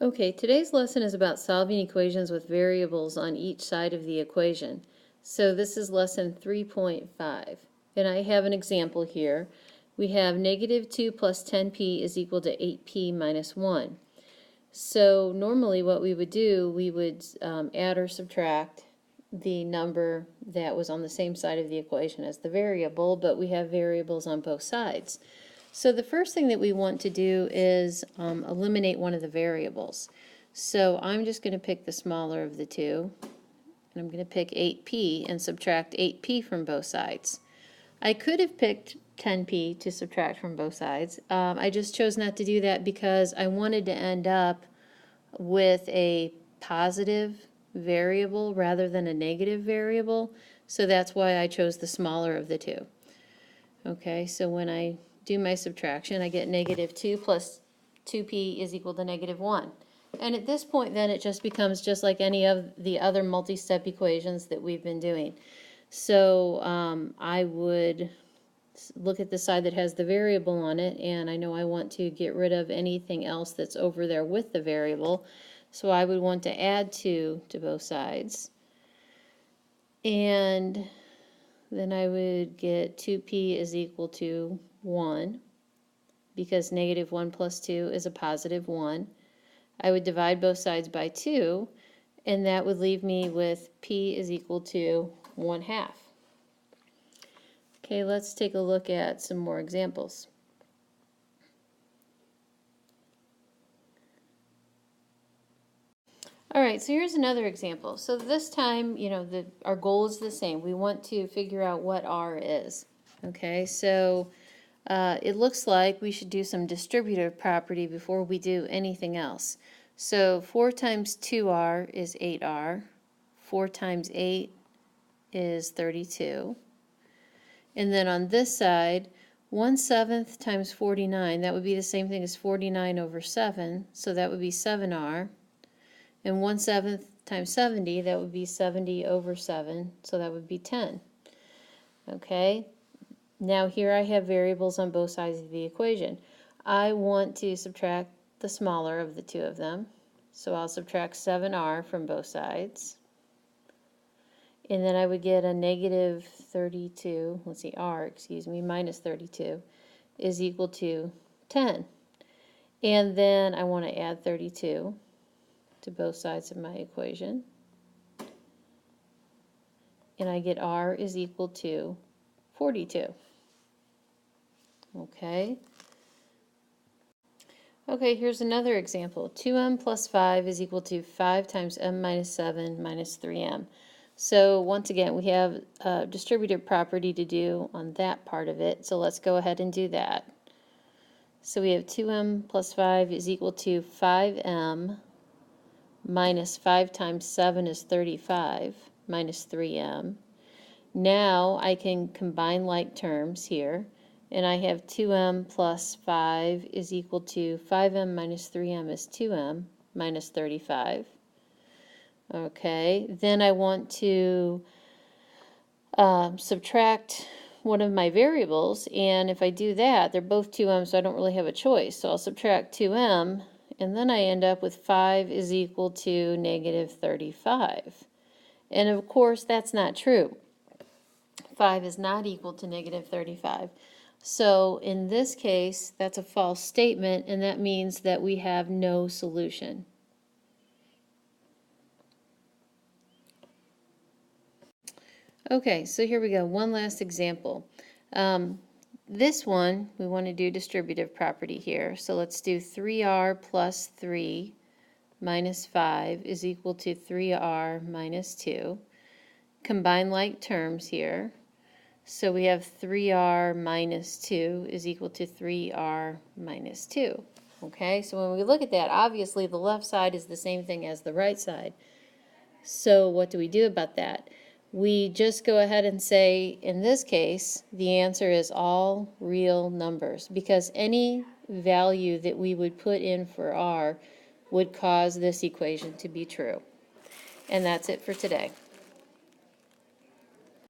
Okay, today's lesson is about solving equations with variables on each side of the equation. So this is lesson 3.5, and I have an example here. We have negative 2 plus 10p is equal to 8p minus 1. So normally what we would do, we would add or subtract the number that was on the same side of the equation as the variable, but we have variables on both sides. So the first thing that we want to do is eliminate one of the variables. So I'm just going to pick the smaller of the two, and I'm going to pick 8p and subtract 8p from both sides. I could have picked 10p to subtract from both sides. I just chose not to do that because I wanted to end up with a positive variable rather than a negative variable. So that's why I chose the smaller of the two. Okay, so when I do my subtraction, I get negative 2 plus 2p is equal to negative 1. And at this point then it just becomes just like any of the other multi-step equations that we've been doing. So I would look at the side that has the variable on it, and I know I want to get rid of anything else that's over there with the variable. So I would want to add 2 to both sides. And then I would get 2p is equal to 1, because negative 1 plus 2 is a positive 1. I would divide both sides by 2, and that would leave me with p is equal to 1/2. Okay, let's take a look at some more examples. All right, so here's another example. So this time, our goal is the same. We want to figure out what r is. Okay, so it looks like we should do some distributive property before we do anything else. So 4 times 2r is 8r. 4 times 8 is 32. And then on this side, 1/7 times 49, that would be the same thing as 49 over 7, so that would be 7r. And 1/7 times 70, that would be 70 over 7, so that would be 10. Okay, now here I have variables on both sides of the equation. I want to subtract the smaller of the two of them, so I'll subtract 7r from both sides. And then I would get a negative 32, minus 32 is equal to 10. And then I want to add 32 to both sides of my equation. And I get r is equal to 42. Okay. Okay, here's another example. 2m plus 5 is equal to 5 times m minus 7 minus 3m. So once again, we have a distributive property to do on that part of it. So let's go ahead and do that. So we have 2m plus 5 is equal to 5m minus 5 times 7 is 35 minus 3m. Now I can combine like terms here, and I have 2m plus 5 is equal to 5m minus 3m is 2m minus 35. Okay, then I want to subtract one of my variables, and if I do that, they're both 2m, so I don't really have a choice. So I'll subtract 2m, and then I end up with 5 is equal to negative 35. And of course, that's not true. 5 is not equal to negative 35. So in this case, that's a false statement, and that means that we have no solution. Okay, so here we go. One last example. This one, we want to do distributive property here. So let's do 3r plus 3 minus 5 is equal to 3r minus 2. Combine like terms here. So we have 3r minus 2 is equal to 3r minus 2. Okay, so when we look at that, obviously the left side is the same thing as the right side. So what do we do about that? We just go ahead and say, in this case, the answer is all real numbers, because any value that we would put in for r would cause this equation to be true. And that's it for today.